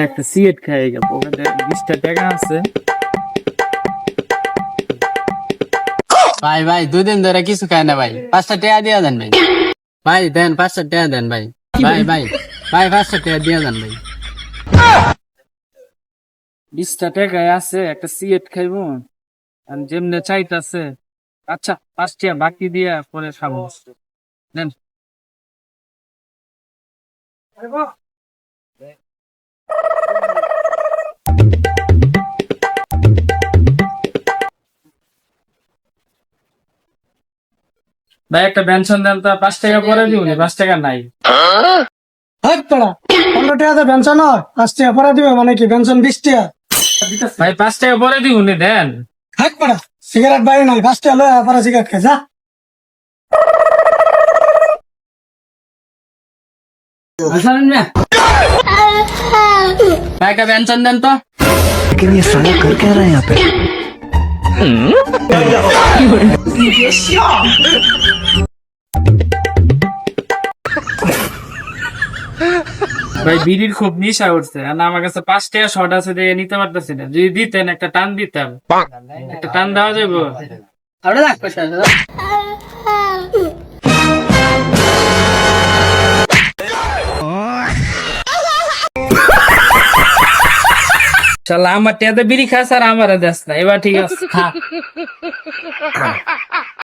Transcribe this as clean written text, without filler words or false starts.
একটা সিগারেট খাই গেল, ওখানে 20টা টাকা আছে। ভাই ভাই 2 দিন ধরে কিছু খায় না ভাই, 5টা টাকা দিয়া দেন ভাই। ভাই দেন 5টা টাকা দেন ভাই। ভাই ভাই ভাই 5টা টাকা দিয়া দেন ভাই। 20টা টাকায় আছে, একটা সিগারেট খাইবো আর যেমনে চাইতাছে। আচ্ছা 5টা বাকি দিয়া পরে খাবো, নেন। ভাই একটা পেনশন দেন তো, 5 টাকা পরে দিব, 5 টাকা নাই। হাট পড়া 15 টাকাতে পেনশন হয়, 5 টাকা পরে দিবে মানে কি পেনশন 20 টাকা? ভাই 5 টাকা পরে দিব, দেন। হাট পড়া সিগারেট বাইরে নাই, 5 টাকা লয় পরে সিগারেট খাই যা। ভাই একটা পেনশন দেন তো। लेकिन ये साला कर क्या रहा है यहाँ पे? ভাই বিড়ির খুব নেশা উঠছে, আর আমার কাছে 5 টাকা শর্ট আছে, দিয়ে নিতে পারতেছি না। যদি দিতেন একটা টান দিতাম, একটা টান দেওয়া যাবো। আমরা রাখ পয়সা শালা আমার টেয়াতে বিড়ি খাস আর আমার দেশ না, এবার ঠিক আছে খা।